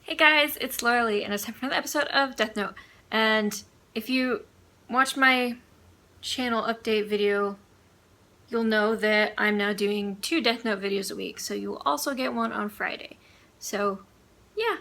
Hey guys, it's Laurelei, and it's time for another episode of Death Note. And if you watch my channel update video, you'll know that I'm now doing 2 Death Note videos a week, so you will also get one on Friday. So, yeah.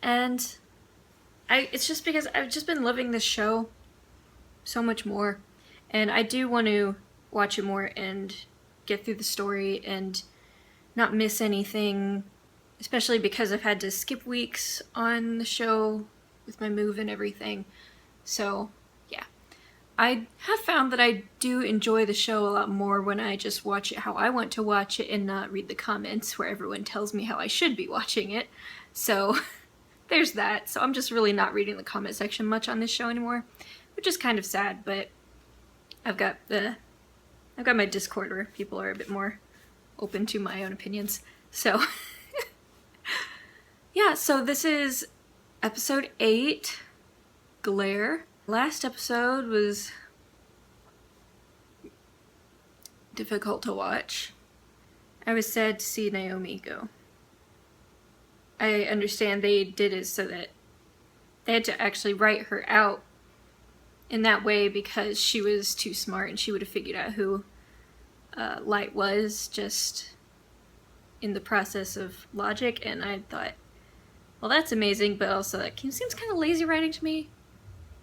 And it's just because I've just been loving this show so much more, and I do want to watch it more and get through the story and not miss anything, especially because I've had to skip weeks on the show with my move and everything. So, yeah. I have found that I do enjoy the show a lot more when I just watch it how I want to watch it and not read the comments where everyone tells me how I should be watching it. So, there's that. So I'm just really not reading the comment section much on this show anymore, which is kind of sad, but I've got my Discord where people are a bit more open to my own opinions. So, yeah, so this is episode 8, Glare. Last episode was difficult to watch. I was sad to see Naomi go. I understand they did it so that they had to actually write her out in that way because she was too smart and she would have figured out who Light was just in the process of logic, and I thought, well, that's amazing, but also that seems kind of lazy writing to me,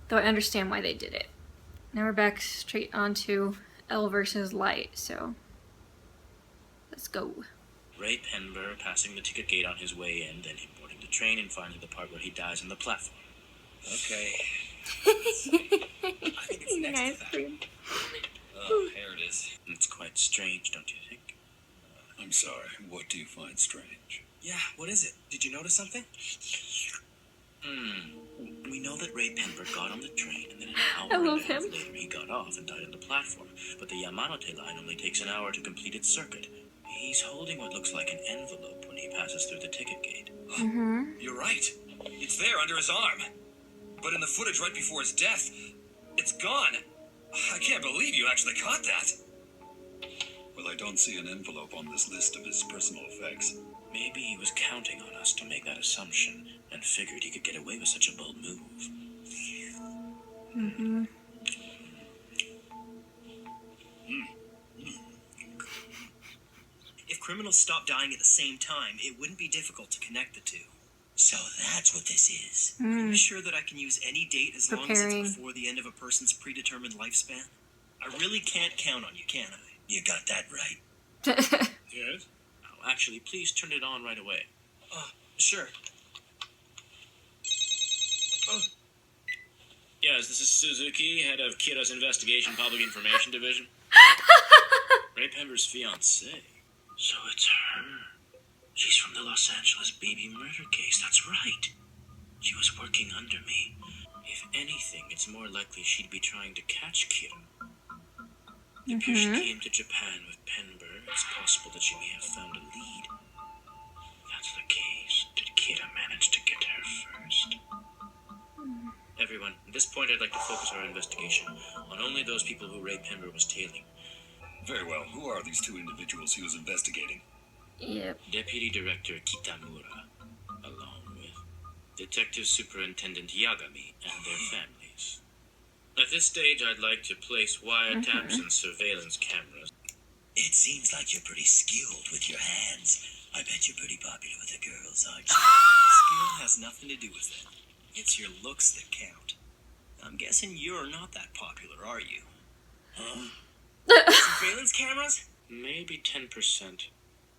though I understand why they did it. Now we're back straight onto L versus Light, so let's go. Ray Penber passing the ticket gate on his way in, then him boarding the train and finding the part where he dies on the platform. Okay. I think it's next to that. Oh, here it is. It's quite strange, don't you think? I'm sorry, what do you find strange? Yeah, what is it? Did you notice something? We know that Ray Penber got on the train and then an hour and a half later he got off and died on the platform. But the Yamanote line only takes an hour to complete its circuit. He's holding what looks like an envelope when he passes through the ticket gate. You're right. It's there under his arm. But in the footage right before his death, it's gone. I can't believe you actually caught that. Well, I don't see an envelope on this list of his personal effects. Maybe he was counting on us to make that assumption and figured he could get away with such a bold move. If criminals stopped dying at the same time, it wouldn't be difficult to connect the two. So that's what this is. Are you sure that I can use any date as long as it's before the end of a person's predetermined lifespan? I really can't count on you, can I? You got that right. Yes? Oh, actually, please turn it on right away. Sure. Yes, this is Suzuki, head of Kira's Investigation Public Information Division. Ray Penber's fiancée. So it's her. She's from the Los Angeles baby murder case, that's right. She was working under me. If anything, it's more likely she'd be trying to catch Kira. It appears she came to Japan with Penber. It's possible that she may have found a lead. If that's the case, did Kira manage to get her first? Everyone, at this point I'd like to focus our investigation on only those people who Ray Penber was tailing. Very well, who are these two individuals he was investigating? Yep. Deputy Director Kitamura, along with Detective Superintendent Yagami and their families. At this stage, I'd like to place wiretaps and surveillance cameras. It seems like you're pretty skilled with your hands. I bet you're pretty popular with the girls, aren't you? Skill has nothing to do with it. It's your looks that count. I'm guessing you're not that popular, are you? Huh? Surveillance cameras? Maybe 10%.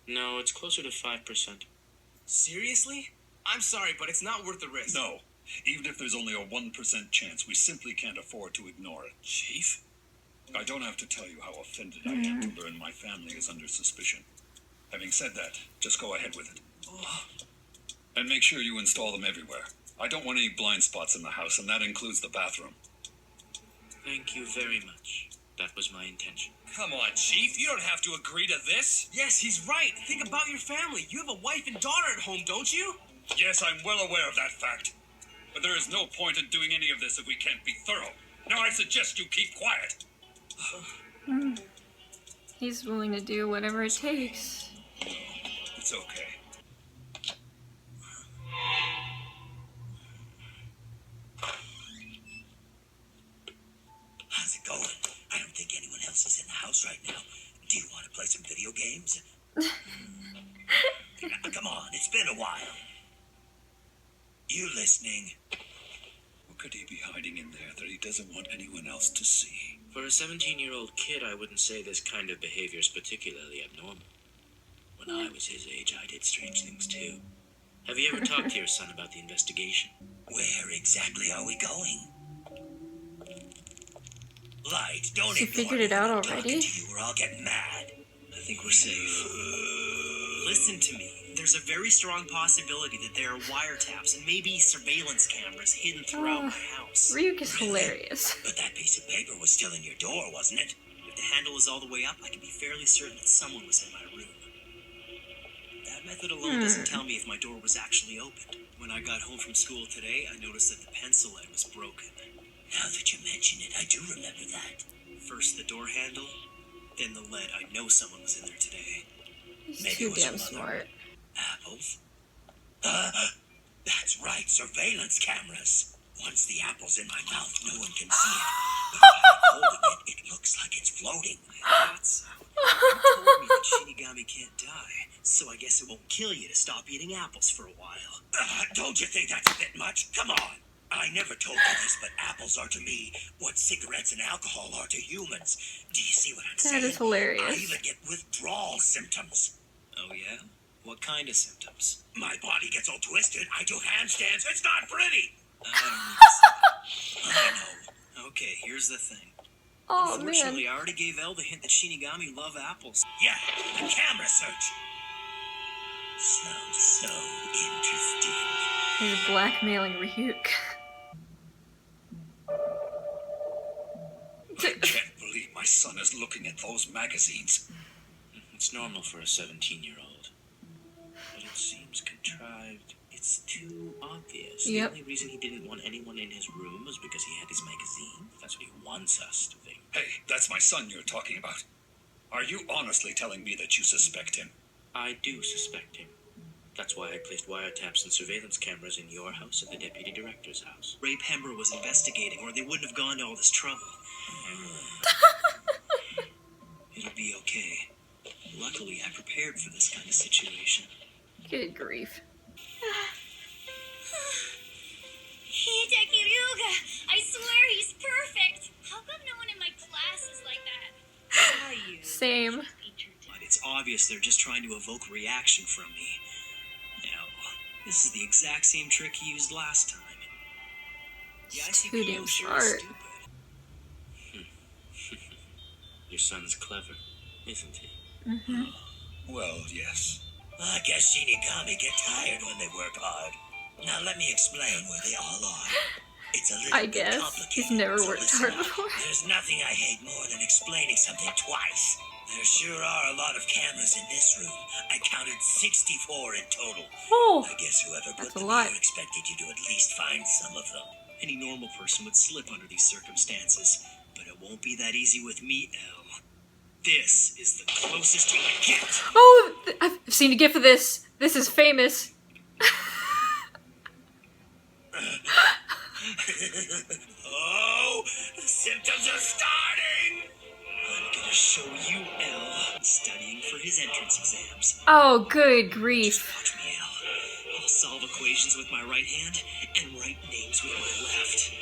No, it's closer to 5%. Seriously? I'm sorry, but it's not worth the risk. No. Even if there's only a 1% chance, we simply can't afford to ignore it. Chief? I don't have to tell you how offended I am to learn my family is under suspicion. Having said that, just go ahead with it. And make sure you install them everywhere. I don't want any blind spots in the house, and that includes the bathroom. Thank you very much. That was my intention. Come on, Chief. You don't have to agree to this. Yes, he's right. Think about your family. You have a wife and daughter at home, don't you? Yes, I'm well aware of that fact. But there is no point in doing any of this if we can't be thorough. Now I suggest you keep quiet. He's willing to do whatever it takes. It's okay. it going? I don't think anyone else is in the house right now. Do you want to play some video games? Come on, it's been a while. You listening? What could he be hiding in there that he doesn't want anyone else to see? For a 17-year-old kid, I wouldn't say this kind of behavior is particularly abnormal. When I was his age, I did strange things too. Have you ever talked to your son about the investigation? Where exactly are we going? Light, don't She ignore figured it me out when I'm already? talking to you, or I'll get mad. I think we're safe. Listen to me. There's a very strong possibility that there are wiretaps and maybe surveillance cameras hidden throughout my house. Ryuk is hilarious. But that piece of paper was still in your door, wasn't it? If the handle is all the way up, I can be fairly certain that someone was in my room. That method alone doesn't tell me if my door was actually opened. When I got home from school today, I noticed that the pencil lead was broken. Now that you mention it, I do remember that. First the door handle, then the lead. I know someone was in there today. He's Maybe too it was damn your mother. smart. Apples? That's right, surveillance cameras. Once the apple's in my mouth, no one can see it. But if I'm holding it, it looks like it's floating. That's you told me that Shinigami can't die, so I guess it won't kill you to stop eating apples for a while. Don't you think that's a bit much? Come on. I never told you this, but apples are to me what cigarettes and alcohol are to humans. Do you see what I'm saying? That is I hilarious. even get withdrawal symptoms. Oh, yeah? What kind of symptoms? My body gets all twisted. I do handstands. It's not pretty. I don't need to see that. I know. Okay, here's the thing. Oh Unfortunately, man. I already gave Elle the hint that Shinigami love apples. Yeah, the camera search. Sounds so interesting. He's blackmailing Ryuk. I can't believe my son is looking at those magazines. It's normal for a 17-year-old. But it seems contrived. It's too obvious. Yep. The only reason he didn't want anyone in his room was because he had his magazine. That's what he wants us to think. Hey, that's my son you're talking about. Are you honestly telling me that you suspect him? I do suspect him. That's why I placed wiretaps and surveillance cameras in your house and the deputy director's house. Ray Pember was investigating, or they wouldn't have gone to all this trouble. It'll be okay. Luckily, I prepared for this kind of situation. Good grief. Hideki Ryuga! I swear he's perfect! How come no one in my class is like that? Same. But it's obvious they're just trying to evoke reaction from me. Now, this is the exact same trick he used last time. The He's too damn ICPO sure smart. is stupid. Your son's clever, isn't he? Well, yes. I guess Shinigami get tired when they work hard. Now let me explain where they all are. It's a little I bit guess. complicated. He's never so worked listen hard up. before. There's nothing I hate more than explaining something twice. There sure are a lot of cameras in this room. I counted 64 in total. Oh, I guess whoever put that's a them lot. here expected you to at least find some of them. Any normal person would slip under these circumstances, but it won't be that easy with me, Elle. This is the closest you'll get. Oh, I've seen a gif of this. This is famous. Oh, the symptoms are starting! I'm gonna show you Elle studying for his entrance exams. Oh, good grief. Watch me, Elle. I'll solve equations with my right hand and write names with my left.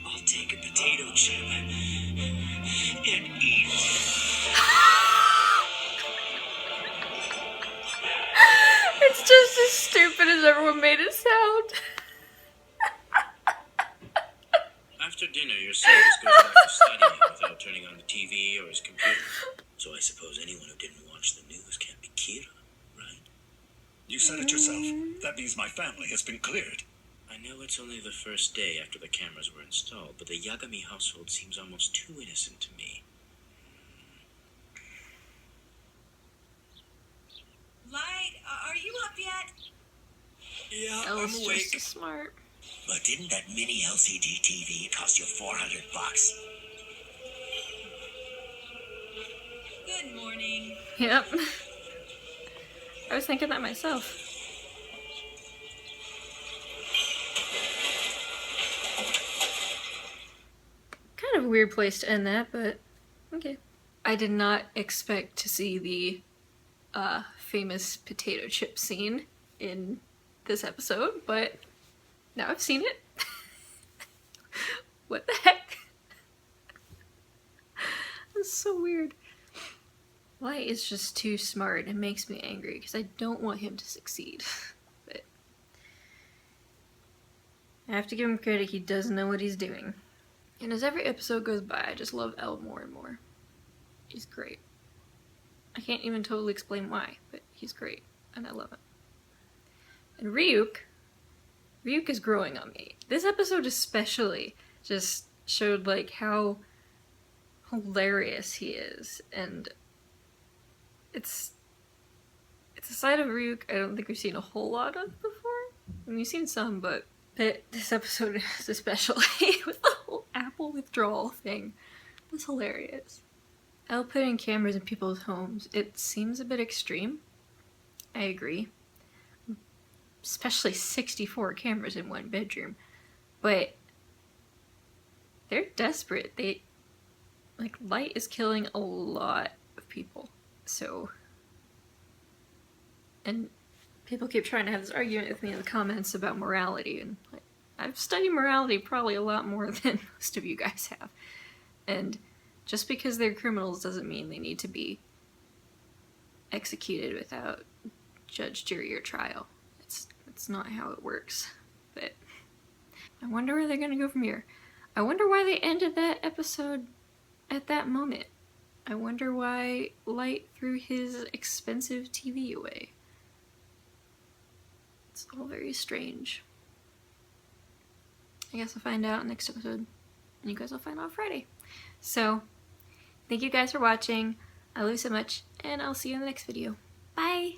I'll take a potato chip and eat. It's just as stupid as everyone made it sound. After dinner, your son just goes back to studying without turning on the TV or his computer. So I suppose anyone who didn't watch the news can't be Kira, right? You said it yourself. That means my family has been cleared. I know it's only the first day after the cameras were installed, but the Yagami household seems almost too innocent to me. Light, are you up yet? Yeah, Elle's I'm just awake. as smart. But didn't that mini LCD TV cost you $400? Good morning. Yep. I was thinking that myself. a weird place to end that, but okay. I did not expect to see the famous potato chip scene in this episode, but now I've seen it. What the heck? That's so weird. Light is just too smart. It makes me angry because I don't want him to succeed. But I have to give him credit, he does know what he's doing. And as every episode goes by, I just love Elle more and more. He's great. I can't even totally explain why, but he's great, and I love him. And Ryuk is growing on me. This episode especially just showed like how hilarious he is, and it's a side of Ryuk I don't think we've seen a whole lot of before. I mean, we've seen some, but this episode is especially with the whole apple withdrawal thing. It was hilarious. Elle putting cameras in people's homes, it seems a bit extreme. I agree. Especially 64 cameras in one bedroom. But they're desperate. Light is killing a lot of people. So, and people keep trying to have this argument with me in the comments about morality, and like, I've studied morality probably a lot more than most of you guys have. And just because they're criminals doesn't mean they need to be executed without judge, jury, or trial. It's not how it works. But I wonder where they're gonna go from here. I wonder why they ended that episode at that moment. I wonder why Light threw his expensive TV away. It's all very strange. I guess I'll find out next episode. And you guys will find out Friday. So, thank you guys for watching. I love you so much, and I'll see you in the next video. Bye!